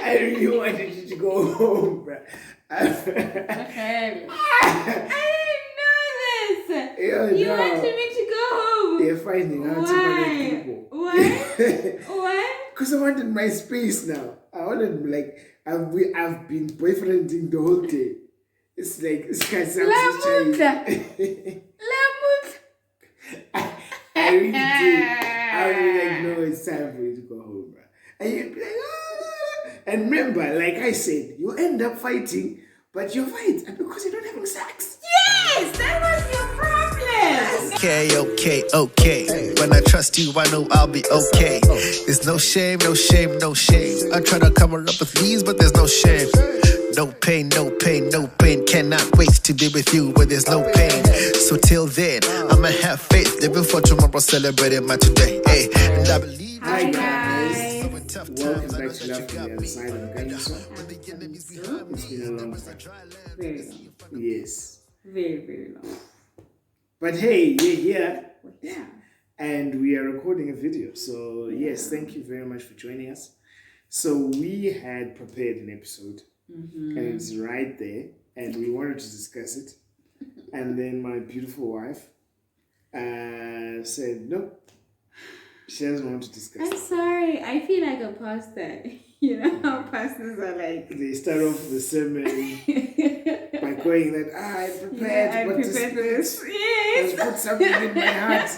I really wanted you to go home, bro. Okay. I didn't know this. You wanted me to go home. They're finding out about people. Why? Because I wanted my space now. I wanted, like, I've been boyfriending the whole day. It's like, this guy sounds so child. I really did. I was like, no, it's time for you to go home, bro. And you'd be like, ah. And remember, like I said, you end up fighting, but your fight, and because you're not having sex. Yes, that was your problem. Okay. When I trust you, I know I'll be okay. There's no shame. I try to cover up with these, but there's no shame. No pain. Cannot wait to be with you where there's no pain. So till then, I'ma have faith. Living for tomorrow, celebrating my today. Hey, and I believe. Hi guys. Welcome back to Love from the Other Side of the Gun. It's been a long time. Very long. Yes. Very, very long. But hey, we're here. Yeah. And we are recording a video. So yes, thank you very much for joining us. So we had prepared an episode. And it's right there, and we wanted to discuss it. And then my beautiful wife said, no, she doesn't want to discuss I'm sorry. I feel like a pastor. You know how pastors are like. They start off the sermon by going that, I prepared this. Yes. Put something in my heart.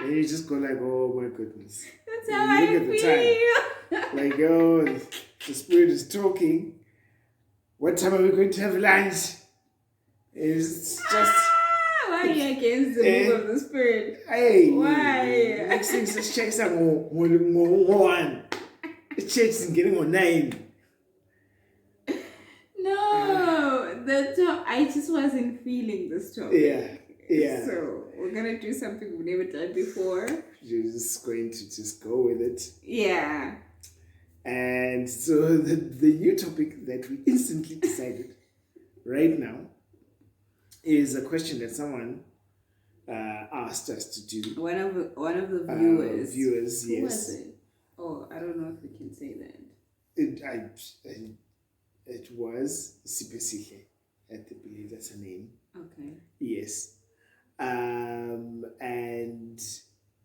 And you just go like, oh my goodness. That's how I feel. Like, oh, the Spirit is talking. What time are we going to have lunch? It's just... Why are you against the move of the Spirit? Hey. Why? Next thing is church on 1. The church is getting on 9. No, I just wasn't feeling this topic. Yeah. So we're gonna do something we've never done before. You're just going to just go with it. Yeah. And so the new topic that we instantly decided right now is a question that someone asked us to do. One of the viewers. Viewers, Who yes. was it? Oh, I don't know if we can say that. It was Sipesihle. I believe that's her name. Okay. Yes. And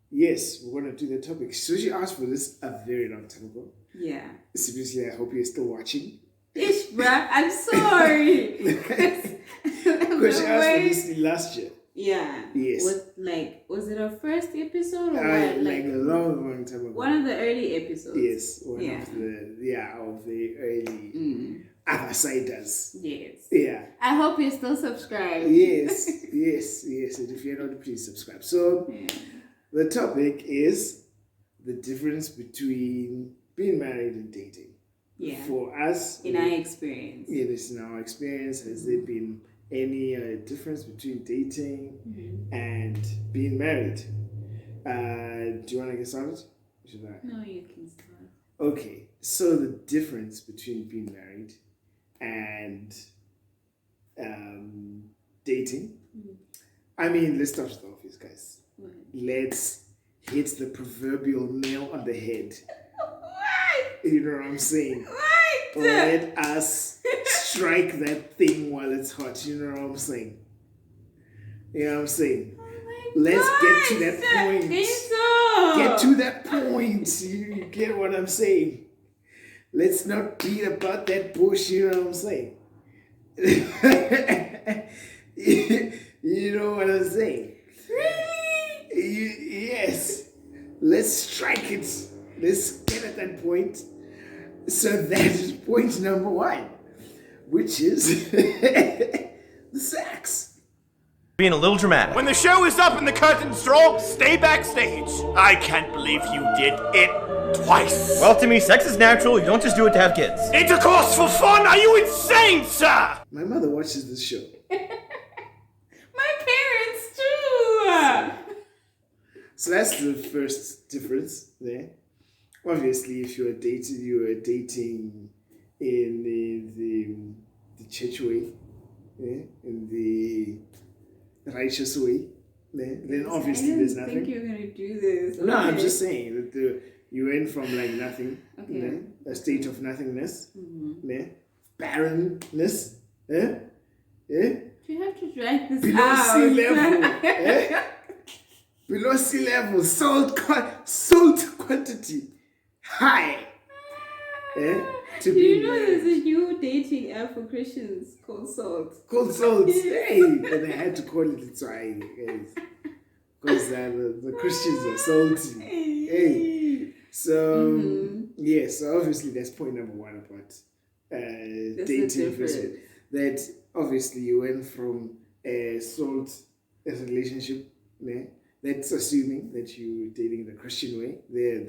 yes, we're going to do the topic. So she asked for this a very long time ago. Yeah. Seriously, I hope you're still watching. Ish, bruh, I'm sorry. Because she asked for this last year. Yeah. Yes. Was it our first episode or what? Like a long time ago. One of the early episodes. Yes, of the early other siders. Yes. Yeah. I hope you're still subscribed. Yes. And if you're not, please subscribe. So the topic is the difference between being married and dating. Yeah. For us, in our experience. Yeah, this in our experience. Has there been any difference between dating and being married? Do you want to get started? Should I? No, you can start. Okay, so the difference between being married and dating. I mean, let's start with the obvious, guys. What? Let's hit the proverbial nail on the head. What? You know what I'm saying? What? Let us strike that thing while it's hot. You know what I'm saying? You know what I'm saying? Oh Let's get to that point. Enzo. Get to that point. You get what I'm saying? Let's not beat about that bush. You know what I'm saying? You know what I'm saying? Really? Yes. Let's strike it. Let's get at that point. So that is point number 1, which is the sex. Being a little dramatic. When the show is up and the curtains draw, stay backstage. I can't believe you did it twice. Well, to me, sex is natural. You don't just do it to have kids. Intercourse for fun? Are you insane, sir? My mother watches this show. My parents too. So that's the first difference there. Obviously, if you were dating in the church way, in the righteous way, then obviously there's nothing. I didn't think you were going to do this. No, I'm just saying that you went from like nothing, a state of nothingness, barrenness, eh? You have to drag this Below out. sea level, eh? Below sea level, salt quantity high. Eh? Do you know there's a new dating app for Christians called Salt? Called salt. Hey, and I had to call it Itswai, guys, because the Christians are salty. Hey, so yes, so obviously that's point number one about dating versus that. Obviously, you went from a salt as a relationship. Yeah? That's assuming that you're dating the Christian way. There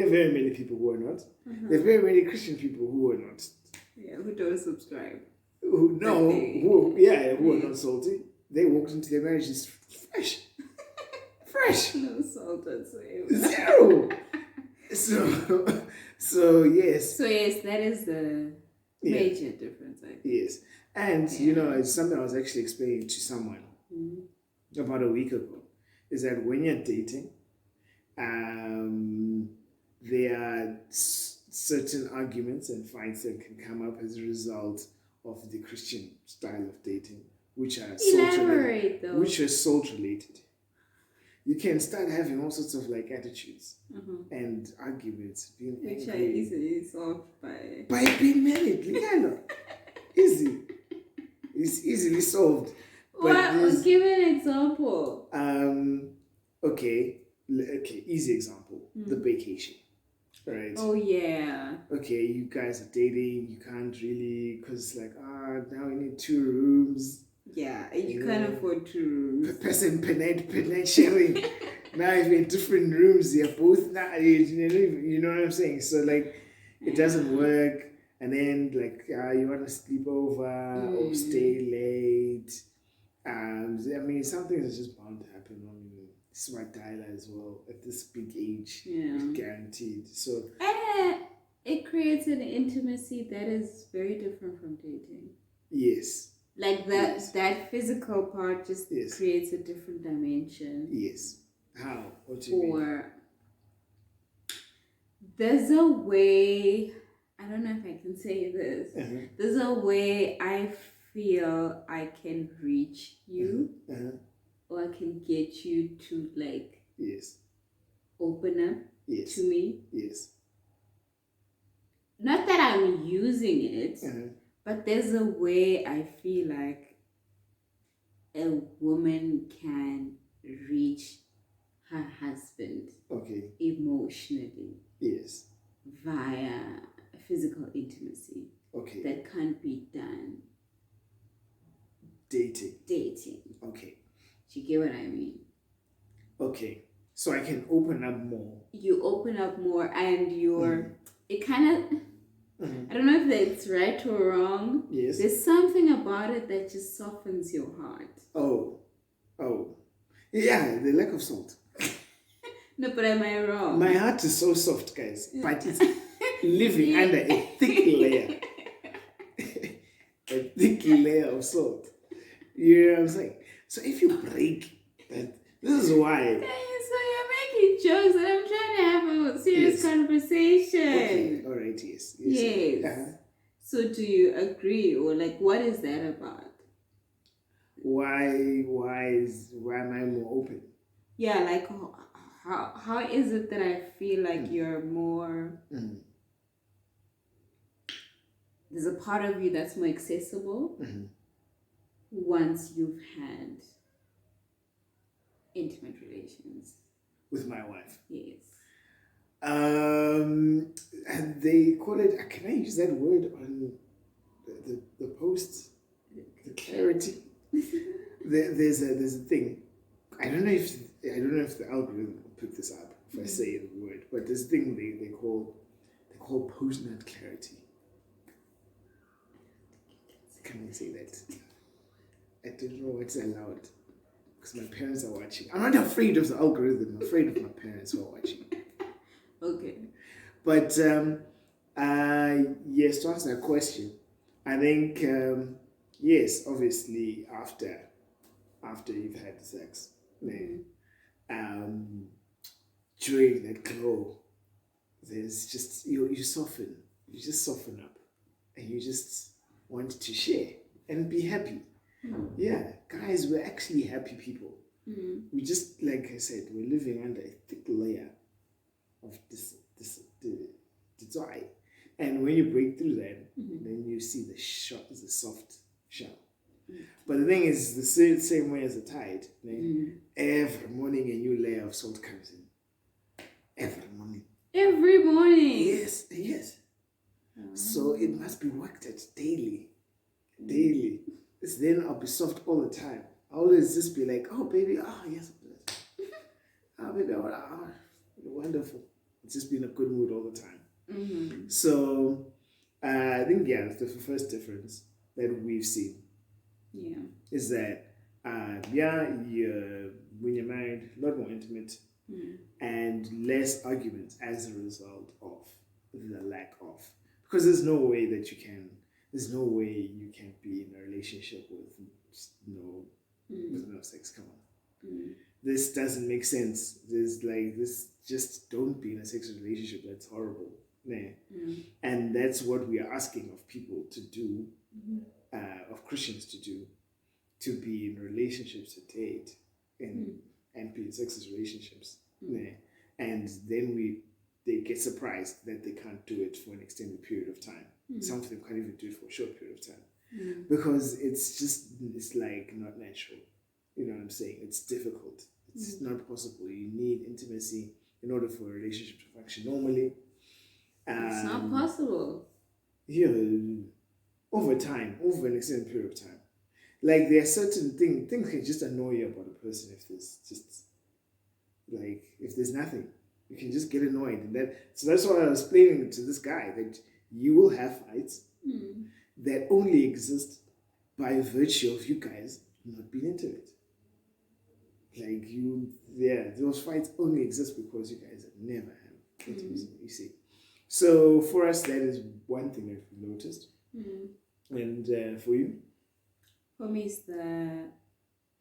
are very many people who are not. There are very many Christian people who are not. Yeah, who don't subscribe. Who are not salty. They walked into their marriages fresh. Fresh. No salt whatsoever. Zero. So yes. So yes, that is the major difference, I think. Yes. And, it's something I was actually explaining to someone about a week ago, is that when you're dating, there are certain arguments and fights that can come up as a result of the Christian style of dating, which are salt related. You can start having all sorts of attitudes and arguments, being which angry. are easily solved by being married. Easy. It's easily solved. Give an example. Okay, easy example. The vacation. Right. Oh yeah. Okay, you guys are dating, you can't really, because it's now we need 2 rooms. Yeah, you can't afford 2 rooms. Person per sharing. Now if you're in different rooms, you're both not, you know what I'm saying? So it doesn't work. And then you want to sleep over or stay late. Some things are just bound to happen. Smart dialer as well at this big age. Yeah. Guaranteed. So it creates an intimacy that is very different from dating. Yes. That physical part just creates a different dimension. Yes. How? What do you mean? Or there's a way, I don't know if I can say this. There's a way I feel I can reach you, or I can get you to open up to me. Yes. Not that I'm using it, but there's a way I feel like a woman can reach her husband emotionally. Yes. Via physical intimacy. Okay. That can't be done. Dating. Okay. Do you get what I mean? Okay. So I can open up more. You open up more and it kind of, I don't know if that's right or wrong. Yes. There's something about it that just softens your heart. Oh. Yeah, the lack of salt. No, but am I wrong? My heart is so soft, guys. But it's living under a thick layer. A thick layer of salt. You know what I'm saying? So if you break that, this is why. So you're making jokes and I'm trying to have a serious conversation. Okay, all right, yes. So do you agree, or what is that about? Why am I more open? Yeah, how is it that I feel like you're more... There's a part of you that's more accessible once you've had intimate relations. With my wife? Yes. And they call it, can I use that word on the post? The clarity? There's a thing. I don't know if the algorithm will pick this up if I say the word, but this thing they call post-nut clarity. Can I say that? I don't know what's allowed because my parents are watching. I'm not afraid of the algorithm. I'm afraid of my parents who are watching. Okay. But yes, to answer that question, I think yes, obviously after you've had sex, during that glow, there's just you soften. You just soften up, and you just want to share and be happy. Yeah, guys, we're actually happy people. We just, like I said, we're living under a thick layer of this desire. And when you break through that, then you see the soft shell. But the thing is, the same way as the tide. Every morning a new layer of salt comes in. Every morning. Every morning. Yes. So it must be worked at daily. It's then I'll be soft all the time. I always just be like, oh baby, yes, baby, you're wonderful. It's just been a good mood all the time. So I think the first difference that we've seen is that when you're married, a lot more intimate and less arguments as a result of the lack of, because there's no way you can be in a relationship with no sex. Come on. This doesn't make sense. Just don't be in a sexual relationship. That's horrible. And that's what we are asking of people to do, of Christians to do, to be in relationships, to date, and be in sexual relationships. And then they get surprised that they can't do it for an extended period of time. Some of them can't even do it for a short period of time. Because it's like not natural. You know what I'm saying? It's difficult. It's not possible. You need intimacy in order for a relationship to function normally. It's not possible. Yeah, over time, over an extended period of time. Like there are certain things can just annoy you about a person if there's nothing. You can just get annoyed. So that's why I was explaining to this guy that you will have fights that only exist by virtue of you guys not being intimate. Those fights only exist because you guys have never had intimacy, you see. So for us, that is one thing that we've noticed. And for you? For me, it's the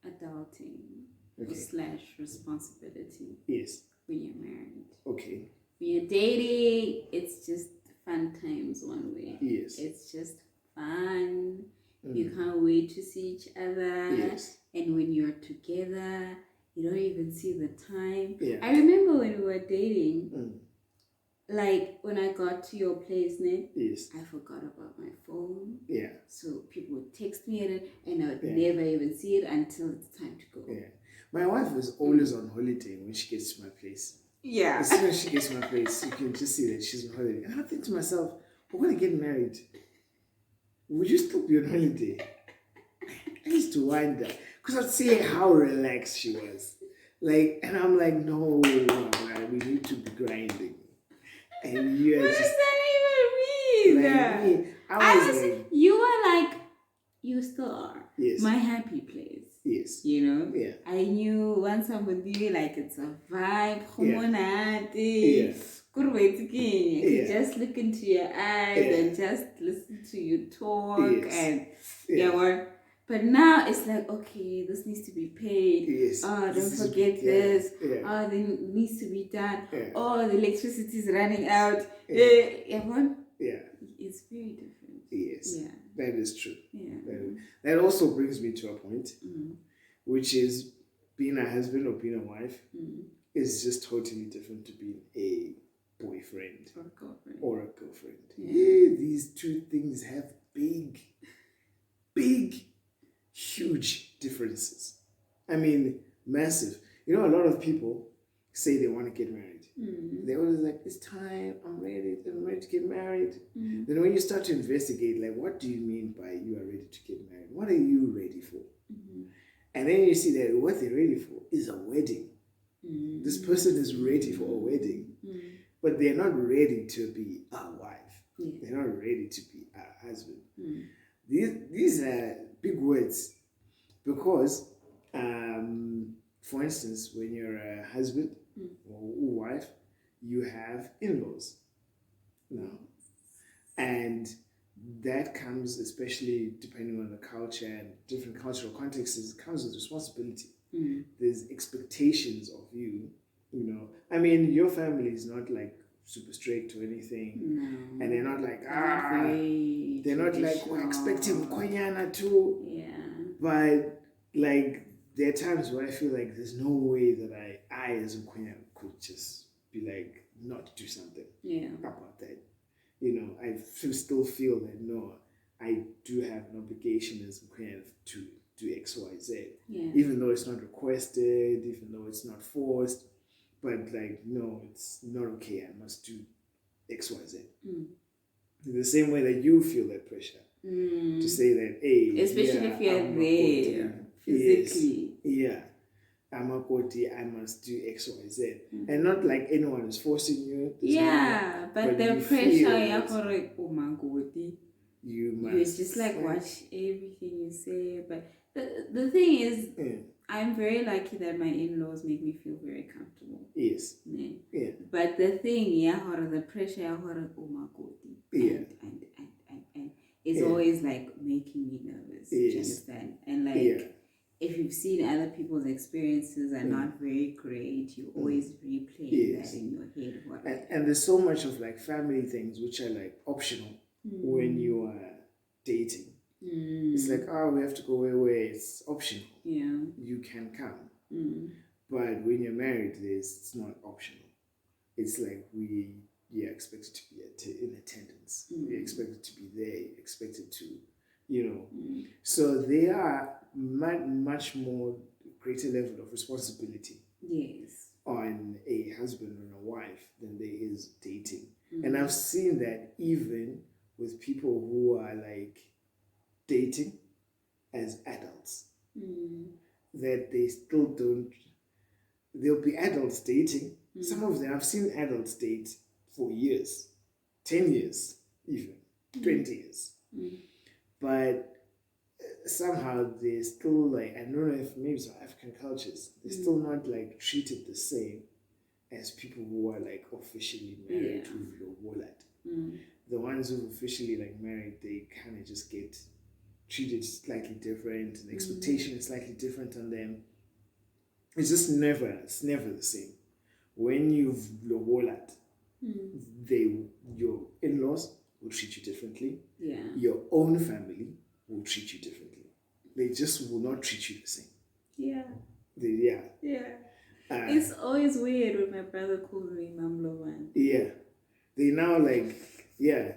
adulting / responsibility. Yes. When you're married. Okay. When you're dating, it's just fun times one way. Yes. It's just fun. You can't wait to see each other. Yes. And when you're together, you don't even see the time. Yeah. I remember when we were dating, like when I got to your place, yes, I forgot about my phone. Yeah. So people would text me and I would never even see it until it's time to go. Yeah. My wife is always on holiday when she gets to my place. Yeah. As soon as she gets to my place, you can just see that she's on holiday. And I think to myself, we're going to get married. Would you still be on holiday? I used to wonder. Because I'd see how relaxed she was. And I'm like, no, man, we need to be grinding. And you are what just... does that even mean? You are like, you still are. Yes. My happy place. Yes. You know? Yeah. I knew once somebody, like, it's a vibe. Yeah. You just look into your eyes and just listen to you talk and but now it's like, okay, this needs to be paid. Yes. Oh, don't forget this. Oh, this needs to be done. Oh, the electricity is running out. It's very different. Yes. Yeah. That is true. Yeah. That also brings me to a point, which is being a husband or being a wife is just totally different to being a boyfriend or a girlfriend. Yeah, these two things have big, huge differences. I mean, massive. You know, a lot of people say they want to get married. They're always like, it's time, I'm ready to get married. Then when you start to investigate, like, what do you mean by you are ready to get married? What are you ready for? And then you see that what they're ready for is a wedding. This person is ready for a wedding, but they're not ready to be a wife. They're not ready to be a husband. These are big words because, for instance, when you're a husband or wife, you have in-laws now. And that comes, especially depending on the culture and different cultural contexts, it comes with responsibility. There's expectations of you, you know. I mean, your family is not like super strict or anything. No. And they're not like, They're they're not like, we're expecting Mkhwenyana too. Yeah. But like, there are times where I feel like there's no way that I as Mkhwenyana could just be like, not do something about that. You know, I still feel that, no, I do have an obligation as Mkhwenyana to do X, Y, Z. Yeah. Even though it's not requested, even though it's not forced. But like, no, it's not okay. I must do X, Y, Z. In the same way that you feel that pressure to say that, hey, especially if you're there physically. Yes, I'm a Koti, I must do X, Y, Z. And not like anyone is forcing you. But the pressure, you must. You just like watch everything you say. But the thing is, I'm very lucky that my in-laws make me feel very comfortable. Yes. Yeah. But the thing, the pressure, and it's always like making me nervous. Do you understand? And like, if you've seen other people's experiences are not very great, you always replay that in your head. And there's so much of like family things which are like optional when you are dating. It's like, we have to go where it's optional. Yeah. You can come. But when you're married, it's not optional. It's like you're expected to be in attendance. You're expected to be there. You're expected to, So there are much more greater level of responsibility on a husband and a wife than there is dating. And I've seen that even with people who are like dating as adults, that they still don't, they'll be adults dating. Some of them, I've seen adults date for years, 10 years, even 20 years. But somehow they're still like, I don't know if maybe some African cultures, they're still not like treated the same as people who are like officially married who've lobolat. The ones who've officially like married, they kind of just get treated slightly different, and the expectation is slightly different on them. It's just never the same. When you've lobolat, your in-laws will treat you differently. Yeah. Your own family will treat you differently. They just will not treat you the same. Yeah. Yeah. It's always weird when my brother calls me Mam Lovan. Yeah. They now like,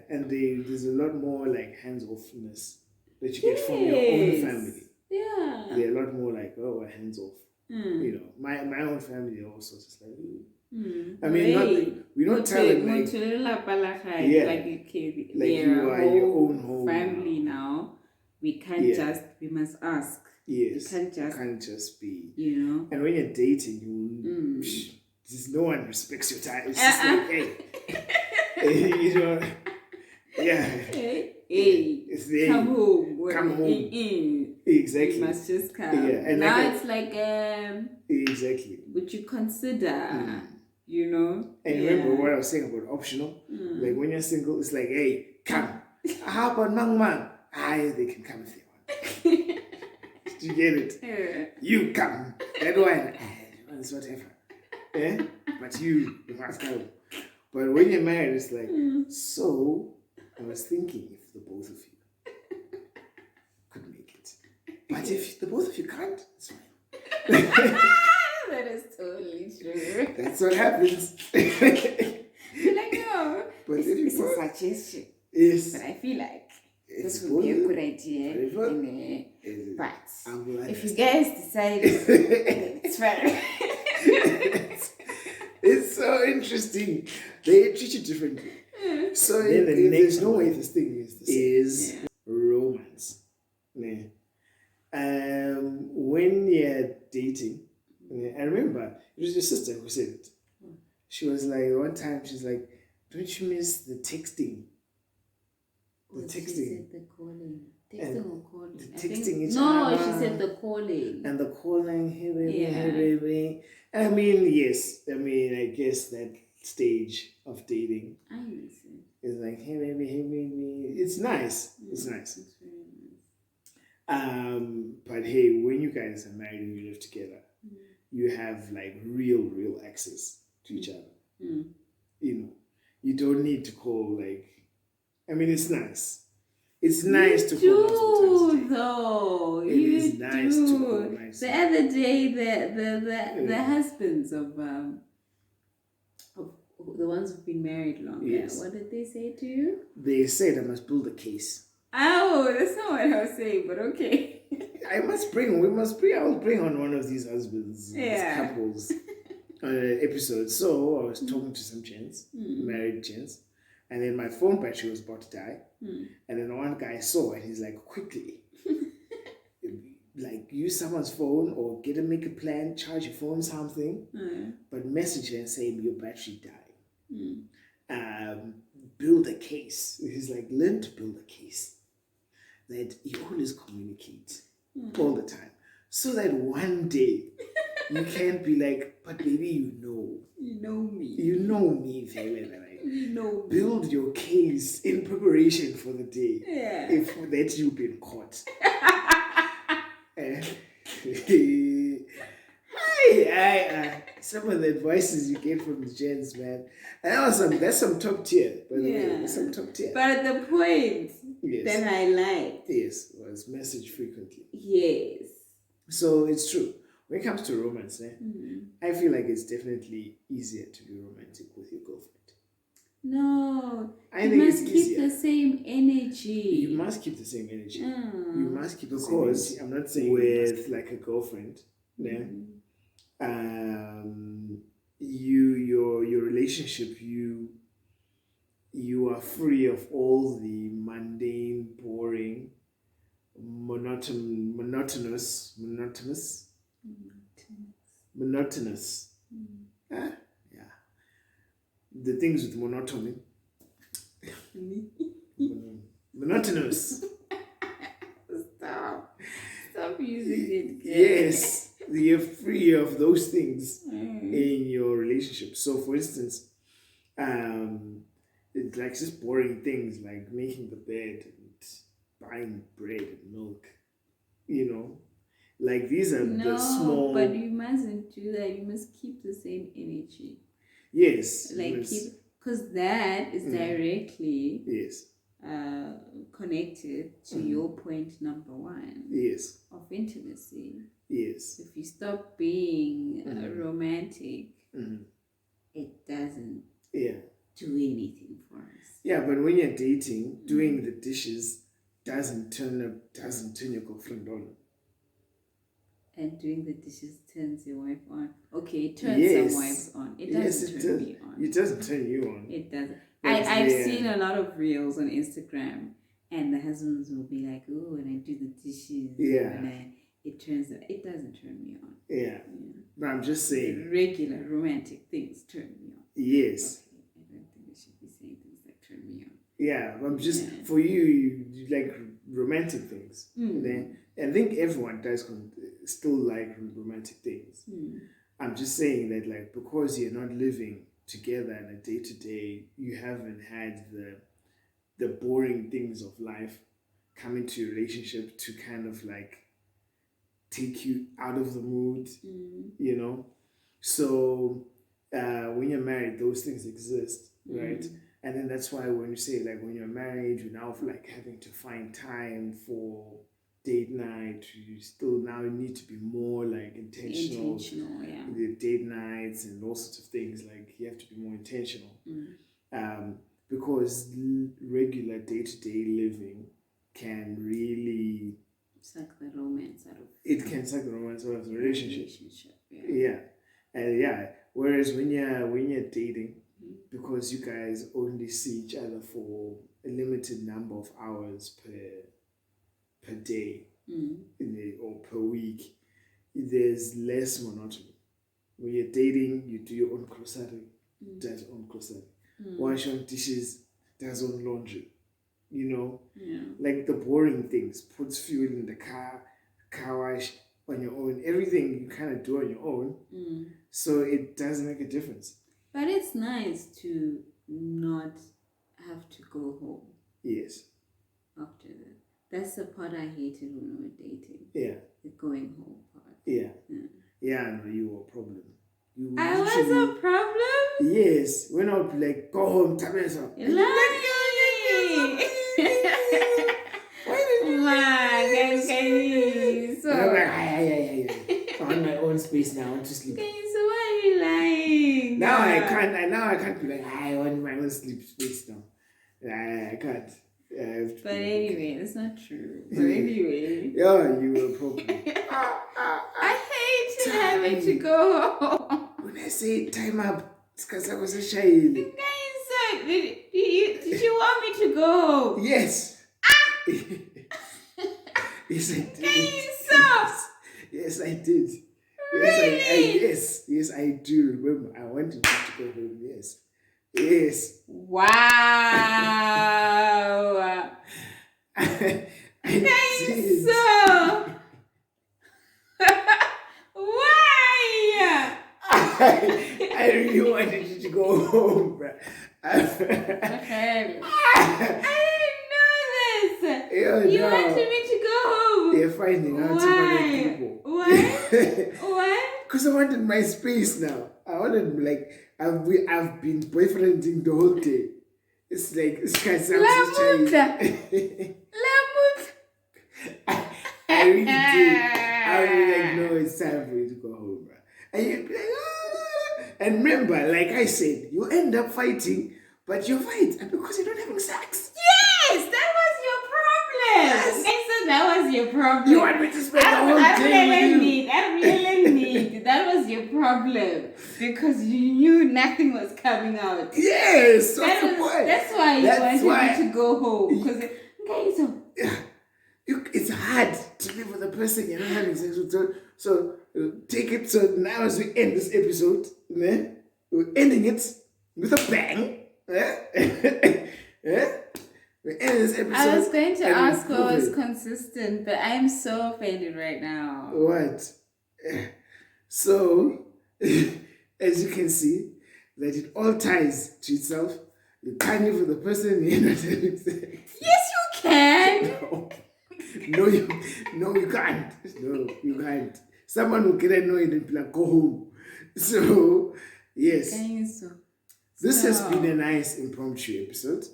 and there's a lot more like hands-offness that you get from your own family. Yeah. They're a lot more like, we're hands-off. My own family are also just like, I mean, we're not telling like you are your own home family now. We can't we must ask. Yes. You can't just be. And when you're dating, there's no one respects your time. It's just like, hey, come home. Come home. Exactly. You must just come. And now like it's like exactly. Would you consider? And remember what I was saying about optional? Like when you're single, it's like, hey, come. How about man? They can come if they want. Do you get it? You come. That one. It's whatever. But you must come. But when you're married, it's like, so I was thinking if the both of you could make it. But if the both of you can't, it's fine. That is totally true. That's what happens. You're like, no. But it's a suggestion. Yes. But I feel like this would be a good idea. But if you guys decide, it's fine. It's so interesting. They treat you differently. So there's no way this thing is the same. Is romance. When you're dating, I remember it was your sister who said it. She was like, one time she's like, don't you miss the texting? She said the calling. Texting or calling? The texting each other. No, she said the calling. And the calling, hey baby. I mean, yes. I guess that stage of dating is like, hey baby. It's nice. It's nice. It's very nice. But hey, when you guys are married and you live together, you have like real access to each other. you don't need to call like. I mean, it's nice. It's nice to call multiple times. Though It is nice to call nice. The other day, the husbands of the ones who've been married longer. Yes. What did they say to you? They said I must build a case. Oh, that's not what I was saying, but okay. I will bring on one of these husbands, these couples episodes. So I was talking to some gents, married gents, and then my phone battery was about to die. And then one guy saw and he's like, quickly, like use someone's phone or make a plan, charge your phone, something, but message her and say your battery died. Build a case. He's like, learn to build a case that you always communicate all the time, so that one day you can't be like, but baby, you know me very well, right? You know me. Build your case in preparation for the day if that you've been caught. Some of the advices you get from the gents, man. And that's some top tier, by the way. That's some top tier. But the point that I liked. Yes, was message frequently. Yes. So it's true. When it comes to romance, I feel like it's definitely easier to be romantic with your girlfriend. No, I you must keep the same energy. You must keep the same energy. You must keep the same energy. I'm not saying with like a girlfriend. Your relationship, you are free of all the mundane, boring, monotonous. The things with monotony. Monotonous. Stop using it. Yes, you're free of those things in your relationship. So, for instance, it's like just boring things like making the bed and buying bread and milk. Like these are the small. But you mustn't do that. You must keep the same energy. Yes. Because that is directly connected to your point number one. Yes. Of intimacy. Yes. If you stop being romantic, it doesn't do anything for us. Yeah, but when you're dating, doing the dishes doesn't turn your girlfriend on. And doing the dishes turns your wife on. Okay, it turns some wives on. It doesn't turn me on. It doesn't turn you on. It doesn't. I've seen a lot of reels on Instagram, and the husbands will be like, "Oh, when I do the dishes, it doesn't turn me on." Yeah. But I'm just saying. Regular romantic things turn me on. Yes. Okay. I don't think we should be saying things that turn me on. Yeah, I'm just for you like romantic things. I think everyone does still like romantic things. I'm just saying that like because you're not living together on a day-to-day, you haven't had the boring things of life come into your relationship to kind of like take you out of the mood, So when you're married, those things exist, right? And then that's why when you say like when you're married, you're now like having to find time for date night. You still now need to be more like intentional with date nights and all sorts of things. Like you have to be more intentional because regular day-to-day living can really suck the romance out of it. Can suck the romance out of the relationship. Whereas when you're dating, because you guys only see each other for a limited number of hours per day or per week, there's less monotony. When you're dating, you do your own grocery, does your own grocery, wash your own dishes, does your own laundry. Like the boring things, puts fuel in the car wash on your own, everything you kind of do on your own, so it does make a difference. But it's nice to not have to go home. Yes. After that. That's the part I hated when we were dating. Yeah. The going home part. Yeah. Yeah, no, you were a problem. You I was literally- a problem? Yes, when I would be like, go home, Tabeso. So, And I'm like, ay. I want my own space now. I want to sleep. so why are you lying? Now I can't be like, I want my own sleep space now. I can't. I have to But be- anyway, that's not true. But anyway, Yeah, you will probably. I hate having to go home. When I say time up, it's because I was a child. Guys, did you want me to go home? Yes. Yes, I did. Yes, I did. Really? Yes, I do remember. I wanted you to go home. Yes. Wow. I did. So, why? I really wanted you to go home, bro. Okay. I didn't know this. Yeah, You no. wanted me to go home. They're finding out about Why? people. Why? Because I wanted my space now. I wanted, like, I've been boyfriending the whole day. It's like, this guy sounds so child. I really did. I was like, no, it's time for you to go home, bro. And you'd be like, ah. And remember, like I said, you end up fighting, but you fight because you're not having sex. Yes, that was your problem. Yes. So that was your problem. You want me to spend the whole day with you? I really need. That was your problem because you knew nothing was coming out. Yes, what's the point? That's why you wanted me to go home. Because It's hard to live with a person you're not having sex with. So take it. So now as we end this episode, we're ending it with a bang. We end this episode. I was going to and ask what was prove it. consistent, but I'm so offended right now. What? So, as you can see, that it all ties to itself. You can't live with a person you're not having sex. Yes, you can. No, you can't. No, you can't. Someone will get annoyed and be like, go home. So, yes. This has been a nice impromptu episode,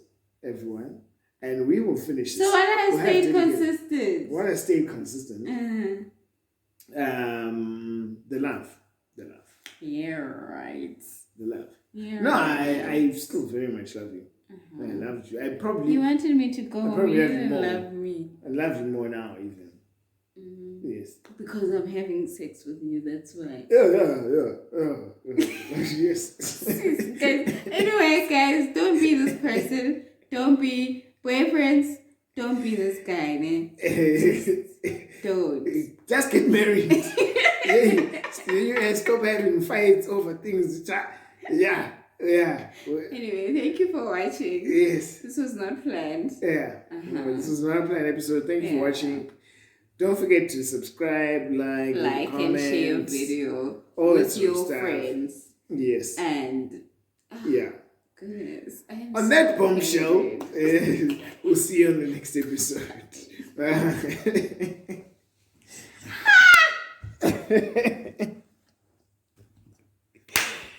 everyone. And we will finish this. So what has We'll have stayed to do it. consistent? What has stayed consistent? The love. Yeah, right. The love. Yeah. No, I still very much love you. I loved you. I probably You wanted me to go home. probably You have didn't more. love me. I love you more now, even. Yes. Because I'm having sex with you, that's why. Yeah. Yes. Guys, anyway, guys, don't be this person. Don't be boyfriends. Don't be this guy, man. Don't. Just get married. Stop having fights over things. Yeah. Anyway, thank you for watching. Yes. This was not planned. Yeah. No, this was not a planned episode. Thank you for watching. Don't forget to subscribe, like And share your video all that with sort of your stuff. friends. Yes. And Yeah. goodness, I am On so that bombshell, excited. we'll see you on the next episode. Bye.